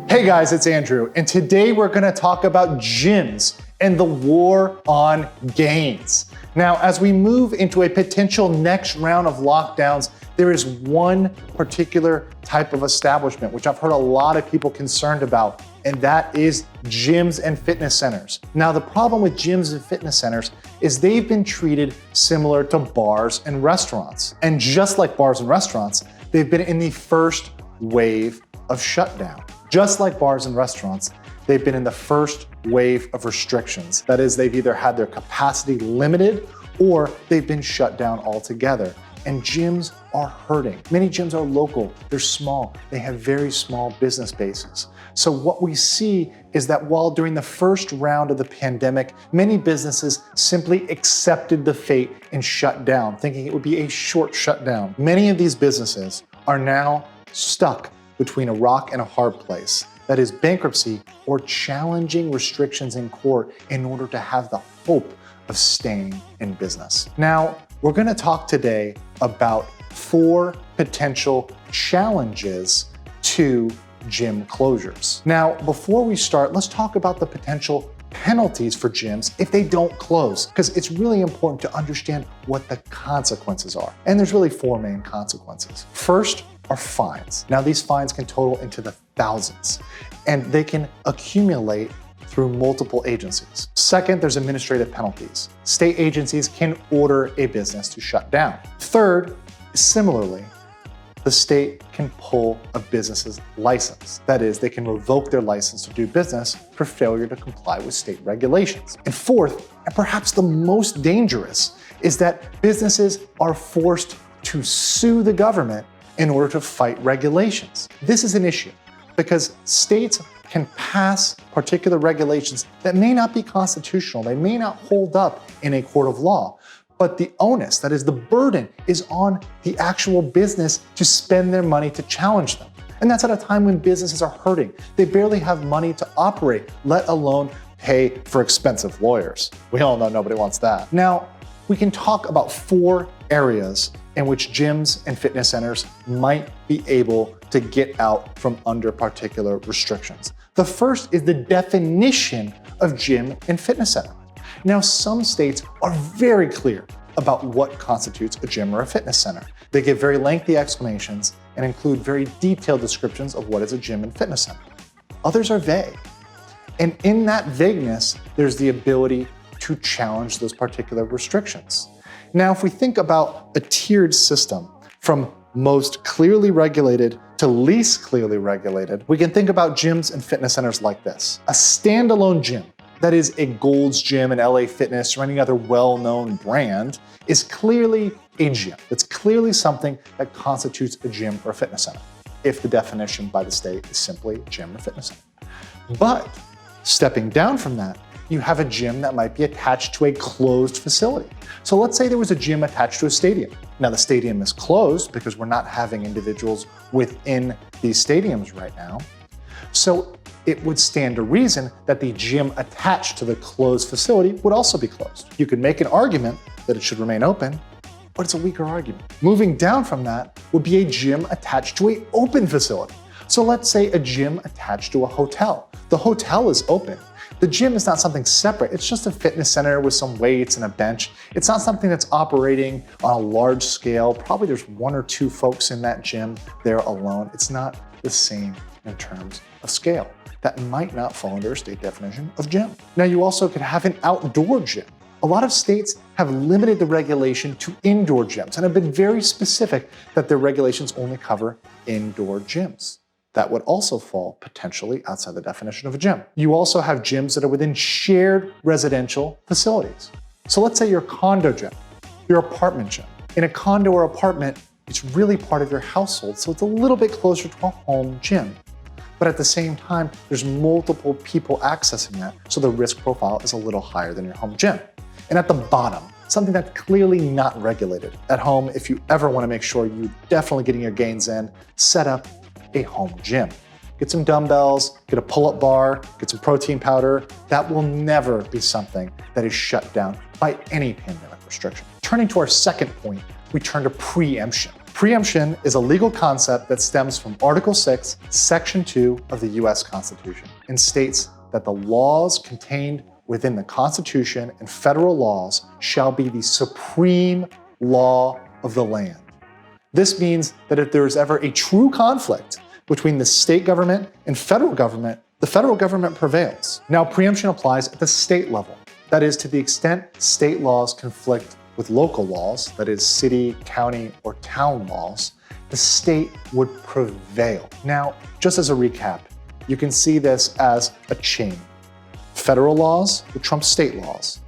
Hey guys, it's Andrew, and today we're gonna talk about gyms and the war on gains. Now, as we move into a potential next round of lockdowns, there is one particular type of establishment which I've heard a lot of people concerned about, and that is gyms and fitness centers. Now, the problem with gyms and fitness centers is they've been treated similar to bars and restaurants. And just like bars and restaurants, they've been in the first wave of shutdown. Just like bars and restaurants, they've been in the first wave of restrictions. That is, they've either had their capacity limited or they've been shut down altogether. And gyms are hurting. Many gyms are local, they're small, they have very small business bases. So what we see is that while during the first round of the pandemic, many businesses simply accepted the fate and shut down, thinking it would be a short shutdown. Many of these businesses are now stuck between a rock and a hard place. That is bankruptcy or challenging restrictions in court in order to have the hope of staying in business. Now, we're gonna talk today about 4 potential challenges to gym closures. Now, before we start, let's talk about the potential penalties for gyms if they don't close, because it's really important to understand what the consequences are. And there's really 4 main consequences. First are fines. Now, these fines can total into the thousands, and they can accumulate through multiple agencies. Second, there's administrative penalties. State agencies can order a business to shut down. Third, similarly, the state can pull a business's license. That is, they can revoke their license to do business for failure to comply with state regulations. And fourth, and perhaps the most dangerous, is that businesses are forced to sue the government in order to fight regulations. This is an issue because states can pass particular regulations that may not be constitutional, they may not hold up in a court of law, but the onus, that is the burden, is on the actual business to spend their money to challenge them. And that's at a time when businesses are hurting. They barely have money to operate, let alone pay for expensive lawyers. We all know nobody wants that. Now, we can talk about 4 areas in which gyms and fitness centers might be able to get out from under particular restrictions. The first is the definition of gym and fitness center. Now, some states are very clear about what constitutes a gym or a fitness center. They give very lengthy explanations and include very detailed descriptions of what is a gym and fitness center. Others are vague. And in that vagueness, there's the ability to challenge those particular restrictions. Now, if we think about a tiered system from most clearly regulated to least clearly regulated, we can think about gyms and fitness centers like this. A standalone gym, that is a Gold's Gym, an LA Fitness, or any other well-known brand, is clearly a gym. It's clearly something that constitutes a gym or a fitness center, if the definition by the state is simply gym or fitness center. But stepping down from that, you have a gym that might be attached to a closed facility. So let's say there was a gym attached to a stadium. Now the stadium is closed because we're not having individuals within these stadiums right now. So it would stand to reason that the gym attached to the closed facility would also be closed. You could make an argument that it should remain open, but it's a weaker argument. Moving down from that would be a gym attached to an open facility. So let's say a gym attached to a hotel. The hotel is open. The gym is not something separate. It's just a fitness center with some weights and a bench. It's not something that's operating on a large scale. Probably there's 1 or 2 folks in that gym there alone. It's not the same in terms of scale. That might not fall under a state definition of gym. Now, you also could have an outdoor gym. A lot of states have limited the regulation to indoor gyms and have been very specific that their regulations only cover indoor gyms. That would also fall potentially outside the definition of a gym. You also have gyms that are within shared residential facilities. So let's say your condo gym, your apartment gym. In a condo or apartment, it's really part of your household, so it's a little bit closer to a home gym. But at the same time, there's multiple people accessing that, so the risk profile is a little higher than your home gym. And at the bottom, something that's clearly not regulated. At home, if you ever want to make sure you're definitely getting your gains in, set up a home gym. Get some dumbbells, get a pull-up bar, get some protein powder. That will never be something that is shut down by any pandemic restriction. Turning to our second point, we turn to preemption. Preemption is a legal concept that stems from Article 6, Section 2 of the US Constitution and states that the laws contained within the Constitution and federal laws shall be the supreme law of the land. This means that if there is ever a true conflict between the state government and federal government, the federal government prevails. Now, preemption applies at the state level. That is, to the extent state laws conflict with local laws, that is, city, county, or town laws, the state would prevail. Now, just as a recap, you can see this as a chain. Federal laws would trump state laws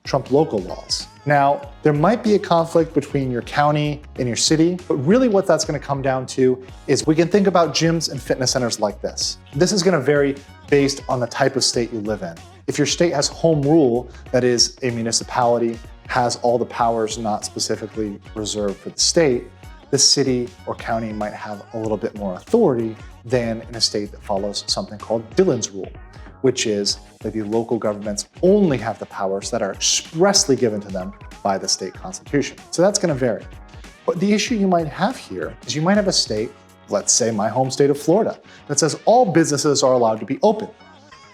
trump local laws. Now, there might be a conflict between your county and your city, but really what that's gonna come down to is we can think about gyms and fitness centers like this. This is gonna vary based on the type of state you live in. If your state has home rule, that is, a municipality has all the powers not specifically reserved for the state, the city or county might have a little bit more authority than in a state that follows something called Dillon's rule, which is that the local governments only have the powers that are expressly given to them by the state constitution. So that's gonna vary. But the issue you might have here is you might have a state, let's say my home state of Florida, that says all businesses are allowed to be open.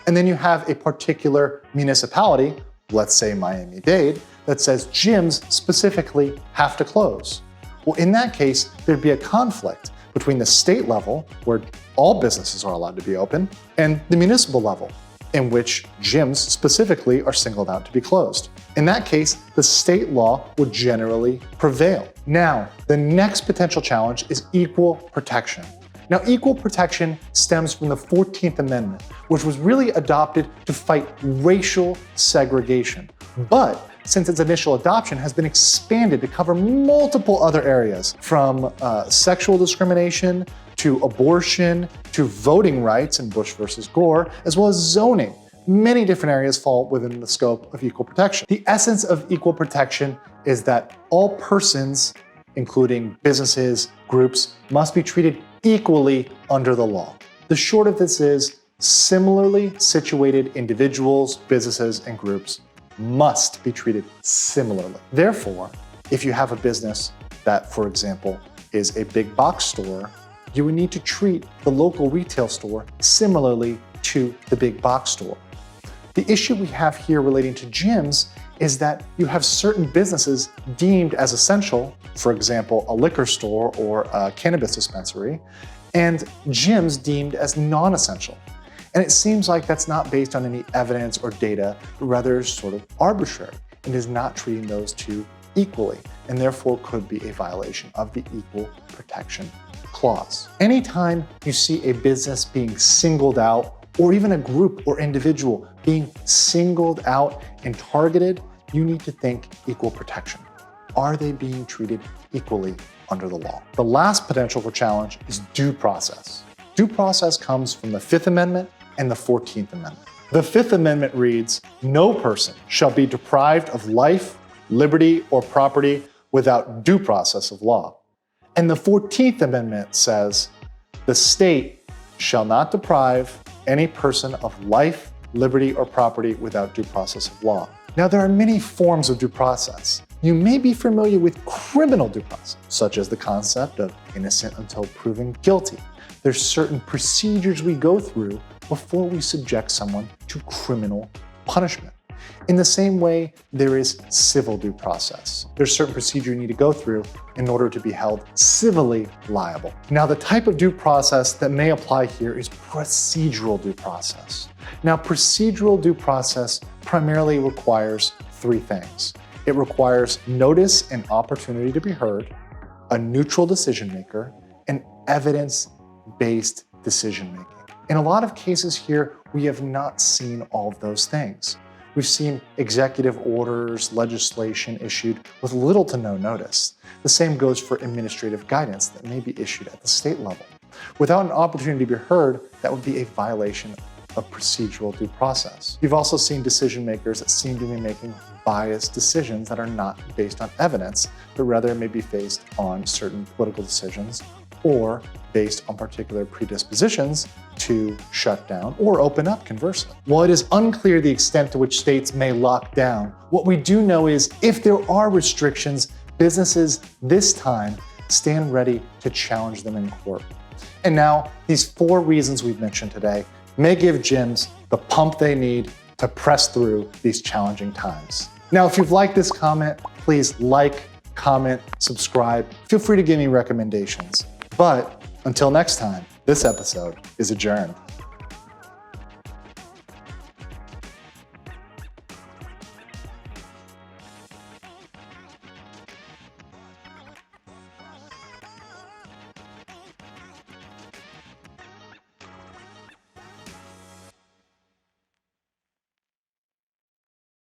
And then you have a particular municipality, let's say Miami-Dade, that says gyms specifically have to close. Well, in that case, there'd be a conflict between the state level, where all businesses are allowed to be open, and the municipal level, in which gyms specifically are singled out to be closed. In that case, the state law would generally prevail. Now, the next potential challenge is equal protection. Now, equal protection stems from the 14th Amendment, which was really adopted to fight racial segregation. But since its initial adoption has been expanded to cover multiple other areas, from sexual discrimination to abortion to voting rights in Bush versus Gore, as well as zoning. Many different areas fall within the scope of equal protection. The essence of equal protection is that all persons, including businesses, groups, must be treated equally under the law. The short of this is similarly situated individuals, businesses, and groups must be treated similarly. Therefore, if you have a business that, for example, is a big box store, you would need to treat the local retail store similarly to the big box store. The issue we have here relating to gyms is that you have certain businesses deemed as essential, for example, a liquor store or a cannabis dispensary, and gyms deemed as non-essential. And it seems like that's not based on any evidence or data, but rather sort of arbitrary, and is not treating those two equally, and therefore could be a violation of the Equal Protection Clause. Anytime you see a business being singled out, or even a group or individual being singled out and targeted, you need to think equal protection. Are they being treated equally under the law? The last potential for challenge is due process. Due process comes from the 5th Amendment and the 14th Amendment. The 5th Amendment reads, "No person shall be deprived of life, liberty, or property without due process of law." And the 14th Amendment says, "The state shall not deprive any person of life, liberty, or property without due process of law." Now, there are many forms of due process. You may be familiar with criminal due process, such as the concept of innocent until proven guilty. There's certain procedures we go through before we subject someone to criminal punishment. In the same way, there is civil due process. There's certain procedure you need to go through in order to be held civilly liable. Now, the type of due process that may apply here is procedural due process. Now, procedural due process primarily requires 3 things. It requires notice and opportunity to be heard, a neutral decision maker, and evidence-based decision making. In a lot of cases here, we have not seen all of those things. We've seen executive orders, legislation issued with little to no notice. The same goes for administrative guidance that may be issued at the state level. Without an opportunity to be heard, that would be a violation of procedural due process. You've also seen decision makers that seem to be making biased decisions that are not based on evidence, but rather may be based on certain political decisions or based on particular predispositions to shut down or open up, conversely. While it is unclear the extent to which states may lock down, what we do know is if there are restrictions, businesses this time stand ready to challenge them in court. And now, these 4 reasons we've mentioned today may give GYMS the pump they need to press through these challenging times. Now, if you've liked this comment, please like, comment, subscribe. Feel free to give me recommendations. But until next time, this episode is adjourned.